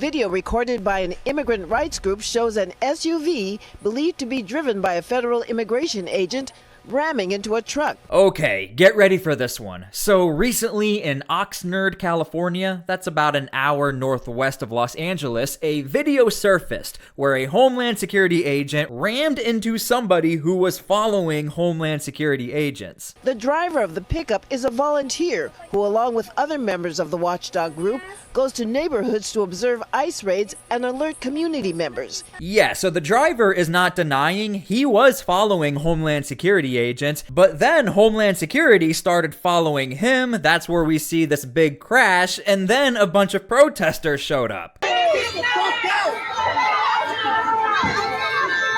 Video recorded by an immigrant rights group shows an SUV believed to be driven by a federal immigration agent ramming into a truck. Okay, get ready for this one. So recently in Oxnard, California, that's about an hour northwest of Los Angeles, a video surfaced where a Homeland Security agent rammed into somebody who was following Homeland Security agents. The driver of the pickup is a volunteer who, along with other members of the watchdog group, goes to neighborhoods to observe ICE raids and alert community members. Yeah, so the driver is not denying he was following Homeland Security agents, but then Homeland Security started following him. That's where we see this big crash, and then a bunch of protesters showed up.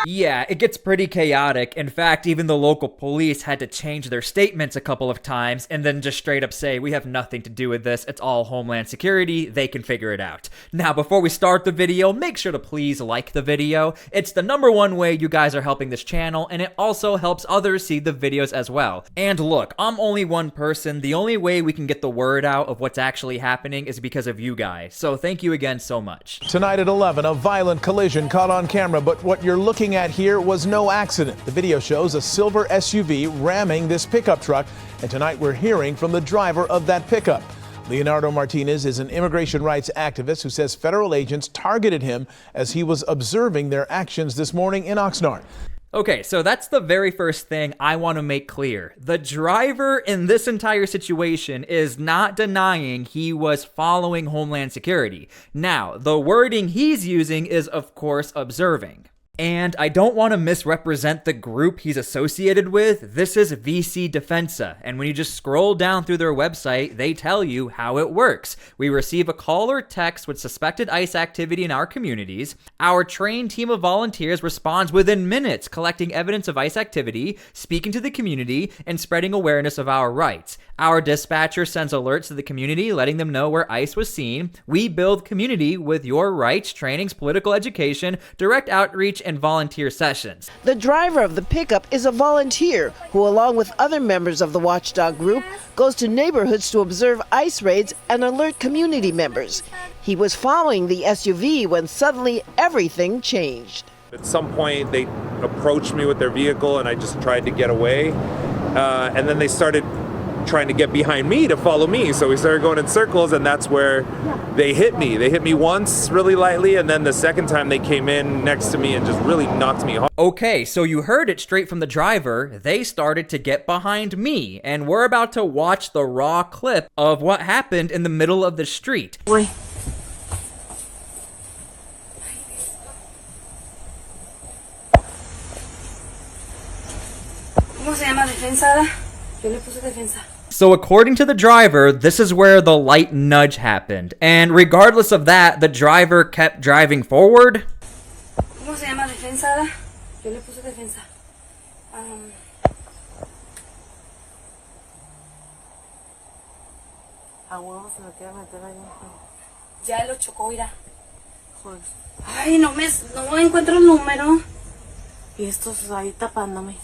Yeah, it gets pretty chaotic. In fact, even the local police had to change their statements a couple of times and then just straight up say, we have nothing to do with this. It's all Homeland Security. They can figure it out. Now, before we start the video, make sure to please like the video. It's the #1 way you guys are helping this channel, and it also helps others see the videos as well. And look, I'm only one person. The only way we can get the word out of what's actually happening is because of you guys. So thank you again so much. Tonight at 11, a violent collision caught on camera, but what you're looking at here was no accident. The video shows a silver SUV ramming this pickup truck, and tonight we're hearing from the driver of that pickup. Leo Martinez is an immigration rights activist who says federal agents targeted him as he was observing their actions this morning in Oxnard. Okay, so that's the very first thing I want to make clear. The driver in this entire situation is not denying he was following Homeland Security. Now, the wording he's using is, of course, observing. And I don't want to misrepresent the group he's associated with. This is VC Defensa. And when you just scroll down through their website, they tell you how it works. We receive a call or text with suspected ICE activity in our communities. Our trained team of volunteers responds within minutes, collecting evidence of ICE activity, speaking to the community, and spreading awareness of our rights. Our dispatcher sends alerts to the community, letting them know where ICE was seen. We build community with your rights, trainings, political education, direct outreach, and volunteer sessions. The driver of the pickup is a volunteer who, along with other members of the watchdog group, goes to neighborhoods to observe ICE raids and alert community members. He was following the SUV when suddenly everything changed. At some point, they approached me with their vehicle and I just tried to get away. And then they started trying to get behind me to follow me. So we started going in circles, and that's where they hit me. They hit me once really lightly, and then the second time they came in next to me and just really knocked me hard. Okay, so you heard it straight from the driver. They started to get behind me, and we're about to watch the raw clip of what happened in the middle of the street. Wait. ¿Cómo se llama? Defensa. Yo le puse defensa. So according to the driver, this is where the light nudge happened. And regardless of that, the driver kept driving forward. ¿Cómo se llama? Defensa. Yo le puse defensa. A huevo se lo quiere meter ahí. Ya lo chocó, mira. Joder. Ay, no encuentro el número. Y estos ahí tapándome.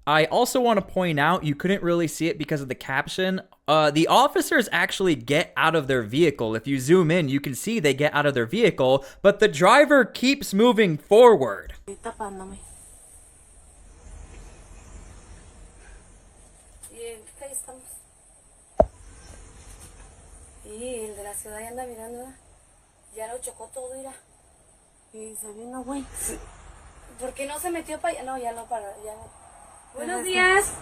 I also want to point out, you couldn't really see it because of the caption. The officers actually get out of their vehicle. If you zoom in, you can see they get out of their vehicle, but the driver keeps moving forward. ¿Por qué no se metió para allá? No, ya no para allá. Buenos días.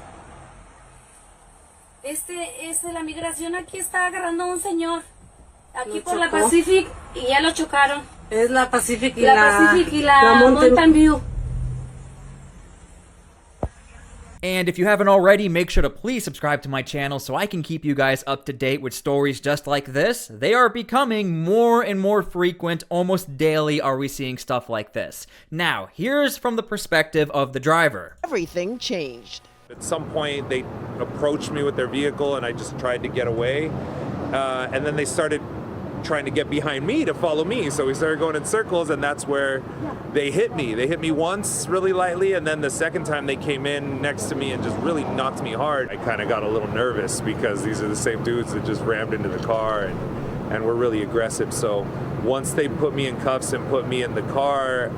La migración aquí está agarrando a un señor. Aquí por la Pacific y ya lo chocaron. Es la Pacific y la Mountain View. And if you haven't already, make sure to please subscribe to my channel so I can keep you guys up to date with stories just like this. They are becoming more and more frequent. Almost daily are we seeing stuff like this. Now, here's from the perspective of the driver. Everything changed. At some point, they approached me with their vehicle and I just tried to get away. And then they started trying to get behind me to follow me. So we started going in circles, and that's where they hit me. They hit me once really lightly, and then the second time they came in next to me and just really knocked me hard. I kind of got a little nervous because these are the same dudes that just rammed into the car, and and were really aggressive. So once they put me in cuffs and put me in the car,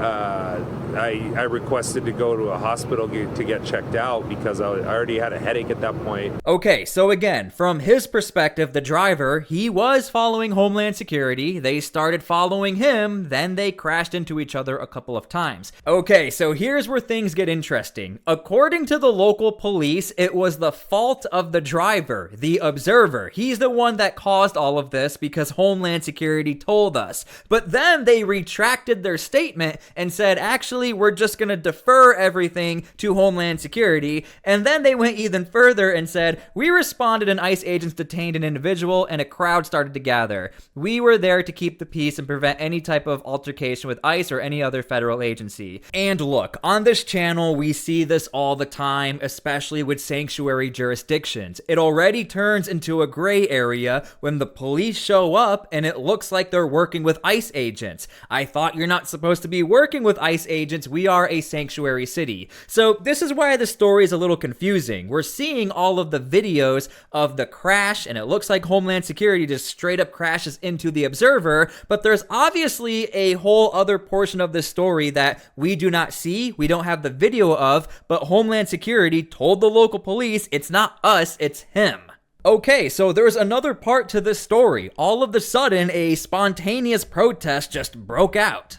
I requested to go to a hospital to get checked out because I already had a headache at that point. Okay, so again, from his perspective, the driver, he was following Homeland Security. They started following him, then they crashed into each other a couple of times. Okay, so here's where things get interesting. According to the local police, it was the fault of the driver, the observer. He's the one that caused all of this because Homeland Security told us. But then they retracted their statement and said, actually, we're just gonna defer everything to Homeland Security. And then they went even further and said, we responded and ICE agents detained an individual and a crowd started to gather. We were there to keep the peace and prevent any type of altercation with ICE or any other federal agency. And look, on this channel, we see this all the time, especially with sanctuary jurisdictions. It already turns into a gray area when the police show up and it looks like they're working with ICE agents. I thought you're not supposed to be working with ICE agents. We are a sanctuary city. So this is why the story is a little confusing. We're seeing all of the videos of the crash and it looks like Homeland Security just straight up crashes into the observer, but there's obviously a whole other portion of this story that we do not see, we don't have the video of, but Homeland Security told the local police it's not us, it's him. Okay, so there's another part to this story. All of a sudden, a spontaneous protest just broke out.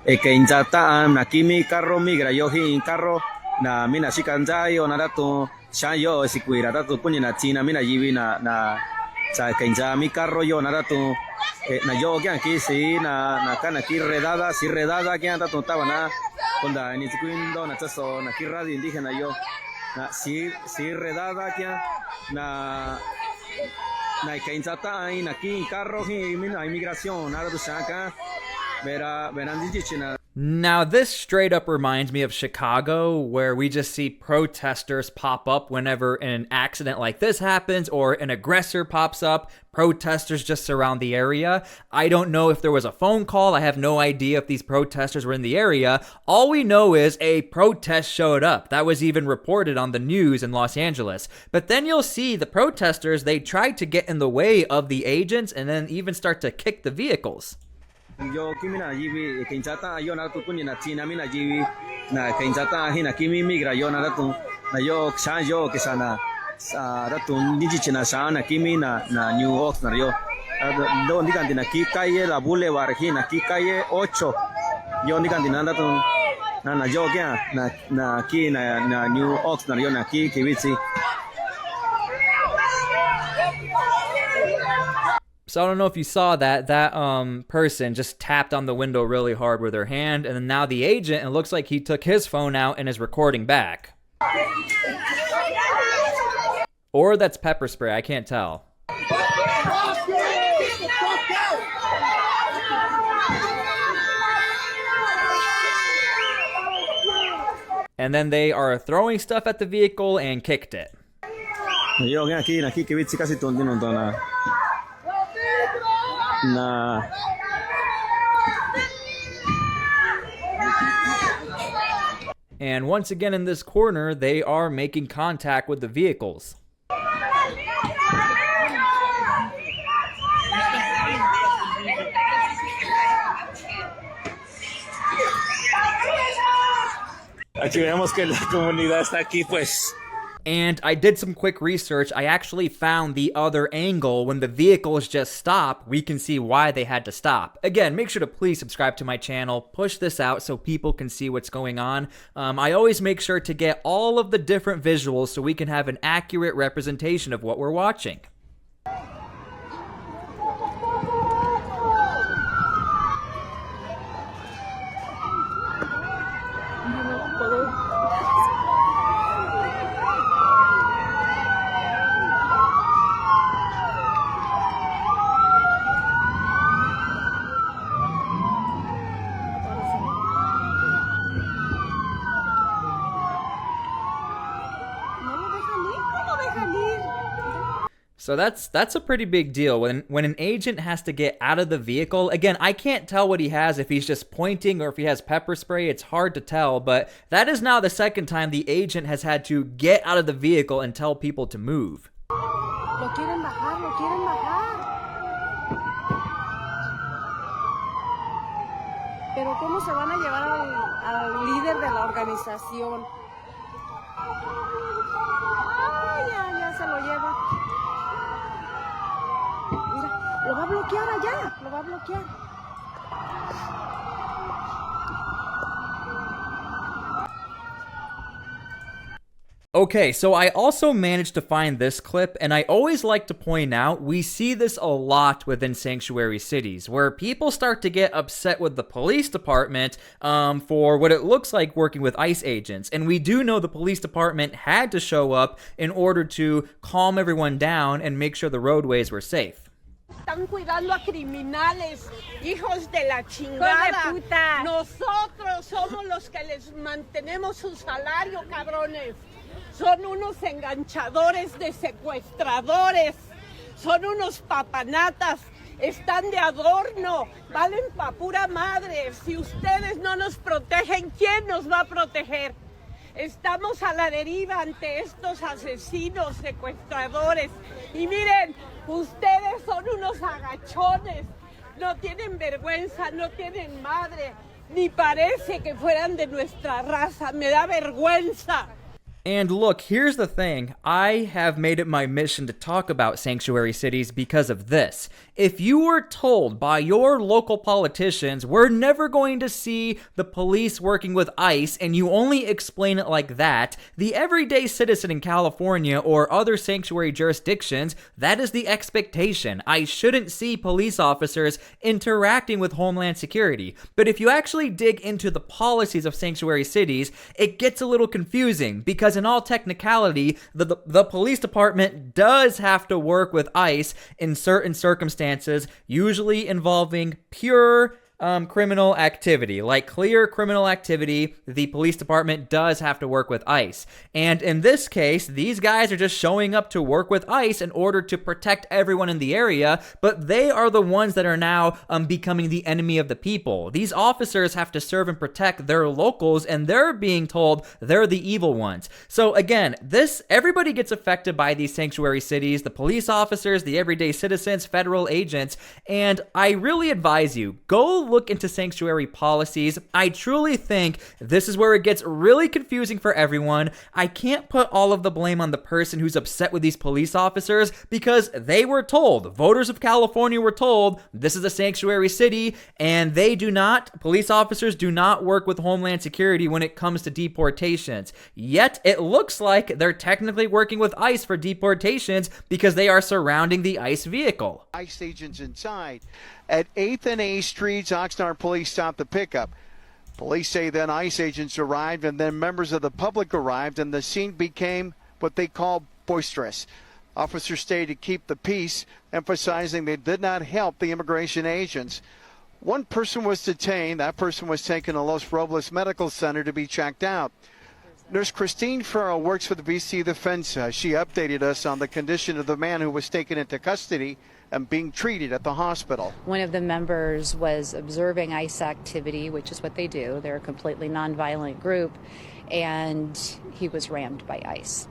Keinjata na kimi carro migra yo hin carro na mina shikanjayo na datu shayo sikuira datu punya na china mina yiwi na sa keinja mi carro yo na datu na yo kya ki si na kana ki redada si redada kya datu tabana konda ni sikuindo na chaso na ki radio indígena yo na si redada kya na keinjata ai na ki carro hi mina inmigración na datu shaka. Now, this straight up reminds me of Chicago, where we just see protesters pop up whenever an accident like this happens or an aggressor pops up. Protesters just surround the area. I don't know if there was a phone call. I have no idea if these protesters were in the area. All we know is a protest showed up. That was even reported on the news in Los Angeles. But then you'll see the protesters, they tried to get in the way of the agents and then even start to kick the vehicles. Yo kimina yiwi keinjata yo na tu punya na china mina yiwi na keinjata hina kimi migra yo na tu na yo sha yo ke sana sa tu niji china sha na kimi na New Oxnard yo do ndikan dina ki calle la boulevard hina ki calle 8 yo ndikan dina na tu na yo kya na ki na New Oxnard yo na ki kiwitsi. So I don't know if you saw that person just tapped on the window really hard with her hand, and then now the agent, it looks like he took his phone out and is recording back. Or that's pepper spray, I can't tell. And then they are throwing stuff at the vehicle and kicked it. And once again in this corner, they are making contact with the vehicles. Aquí vemos que la comunidad está aquí, pues. And I did some quick research. I actually found the other angle. When the vehicles just stop, we can see why they had to stop. Again, make sure to please subscribe to my channel. Push this out so people can see what's going on. I always make sure to get all of the different visuals so we can have an accurate representation of what we're watching. So that's a pretty big deal. When an agent has to get out of the vehicle, again, I can't tell what he has, if he's just pointing or if he has pepper spray. It's hard to tell, but that is now the second time the agent has had to get out of the vehicle and tell people to move. Lo quieren bajar, lo quieren bajar. cómo se van a llevar al líder de la organización. Ya se lo lleva. Mira, lo va a bloquear allá, lo va a bloquear. Okay, so I also managed to find this clip, and I always like to point out we see this a lot within sanctuary cities, where people start to get upset with the police department for what it looks like working with ICE agents. And we do know the police department had to show up in order to calm everyone down and make sure the roadways were safe. Están cuidando a criminales, hijos de la chingada. Puta. Nosotros somos los que les mantenemos su salario, cabrones. Son unos enganchadores de secuestradores. Son unos papanatas. Están de adorno. Valen pa' pura madre. Si ustedes no nos protegen, ¿quién nos va a proteger? Estamos a la deriva ante estos asesinos, secuestradores. Y miren, ustedes son unos agachones. No tienen vergüenza, no tienen madre. Ni parece que fueran de nuestra raza. Me da vergüenza. And look, here's the thing. I have made it my mission to talk about sanctuary cities because of this. If you were told by your local politicians, we're never going to see the police working with ICE, and you only explain it like that, the everyday citizen in California or other sanctuary jurisdictions, that is the expectation. I shouldn't see police officers interacting with Homeland Security. But if you actually dig into the policies of sanctuary cities, it gets a little confusing because in all technicality, the police department does have to work with ICE in certain circumstances, usually involving pure criminal activity, like clear criminal activity. The police department does have to work with ICE. And in this case, these guys are just showing up to work with ICE in order to protect everyone in the area, but they are the ones that are now becoming the enemy of the people. These officers have to serve and protect their locals, and they're being told they're the evil ones. So again, everybody gets affected by these sanctuary cities, the police officers, the everyday citizens, federal agents, and I really advise you, go look into sanctuary policies. I truly think this is where it gets really confusing for everyone. I can't put all of the blame on the person who's upset with these police officers because they were told, voters of California were told, this is a sanctuary city, and police officers do not work with Homeland Security when it comes to deportations. Yet, it looks like they're technically working with ICE for deportations because they are surrounding the ICE vehicle. ICE agents inside. At 8th and A Streets, Oxnard Police stopped the pickup. Police say then ICE agents arrived and then members of the public arrived and the scene became what they call boisterous. Officers stayed to keep the peace, emphasizing they did not help the immigration agents. One person was detained. That person was taken to Los Robles Medical Center to be checked out. Nurse Christine Farrell works for the VC Defensa. She updated us on the condition of the man who was taken into custody and being treated at the hospital. One of the members was observing ICE activity, which is what they do. They're a completely nonviolent group, and he was rammed by ICE.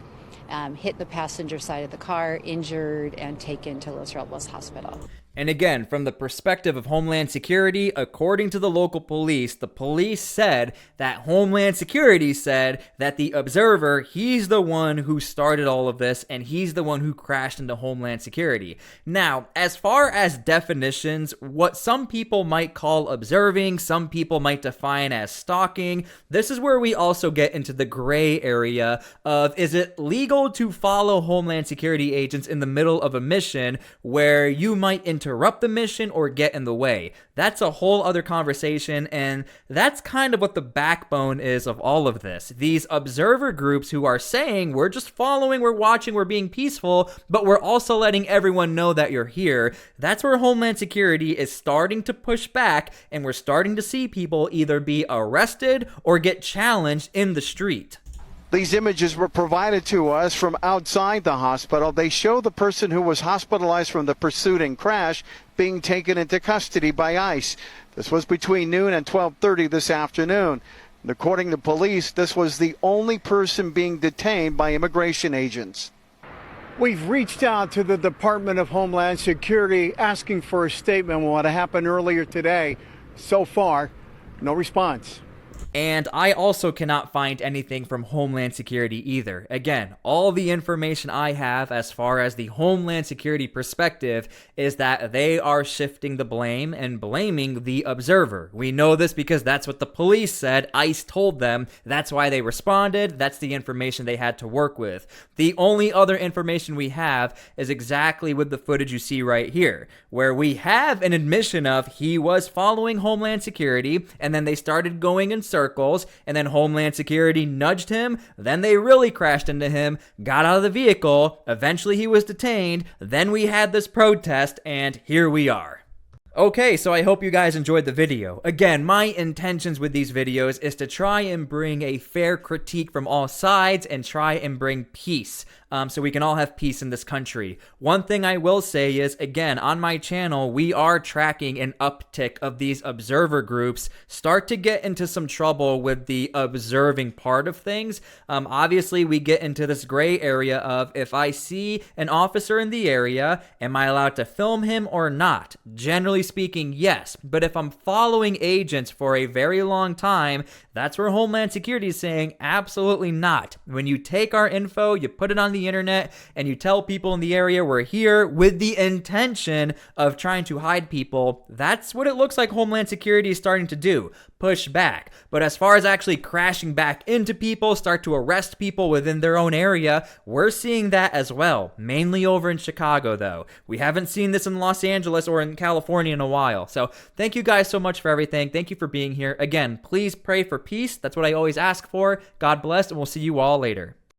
Hit the passenger side of the car, injured, and taken to Los Robles Hospital. And again, from the perspective of Homeland Security, according to the local police, the police said that Homeland Security said that the observer, he's the one who started all of this, and he's the one who crashed into Homeland Security. Now, as far as definitions, what some people might call observing, some people might define as stalking, this is where we also get into the gray area of, is it legal to follow Homeland Security agents in the middle of a mission where you might interrupt the mission or get in the way? That's a whole other conversation, and that's kind of what the backbone is of all of this. These observer groups who are saying, we're just following, we're watching, we're being peaceful, but we're also letting everyone know that you're here. That's where Homeland Security is starting to push back, and we're starting to see people either be arrested or get challenged in the street. These images were provided to us from outside the hospital. They show the person who was hospitalized from the pursuit and crash being taken into custody by ICE. This was between noon and 12:30 this afternoon. And according to police, this was the only person being detained by immigration agents. We've reached out to the Department of Homeland Security asking for a statement on what happened earlier today. So far, No response. And I also cannot find anything from Homeland Security either. Again, all the information I have as far as the Homeland Security perspective is that they are shifting the blame and blaming the observer. We know this because that's what the police said. ICE told them. That's why they responded. That's the information they had to work with. The only other information we have is exactly with the footage you see right here, where we have an admission of he was following Homeland Security, and then they started going in circles, and then Homeland Security nudged him, then they really crashed into him, got out of the vehicle, eventually he was detained, then we had this protest, and here we are. Okay, so I hope you guys enjoyed the video. Again, my intentions with these videos is to try and bring a fair critique from all sides and try and bring peace, so we can all have peace in this country. One thing I will say is, again, on my channel, we are tracking an uptick of these observer groups start to get into some trouble with the observing part of things. Obviously, we get into this gray area of if I see an officer in the area, am I allowed to film him or not? Generally speaking, yes. But if I'm following agents for a very long time, that's where Homeland Security is saying absolutely not. When you take our info, you put it on the internet, and you tell people in the area we're here with the intention of trying to hide people, that's what it looks like Homeland Security is starting to do. Push back. But as far as actually crashing back into people, start to arrest people within their own area, we're seeing that as well. Mainly over in Chicago, though. We haven't seen this in Los Angeles or in California in a while. So thank you guys so much for everything. Thank you for being here. Again, please pray for peace. That's what I always ask for. God bless, and we'll see you all later.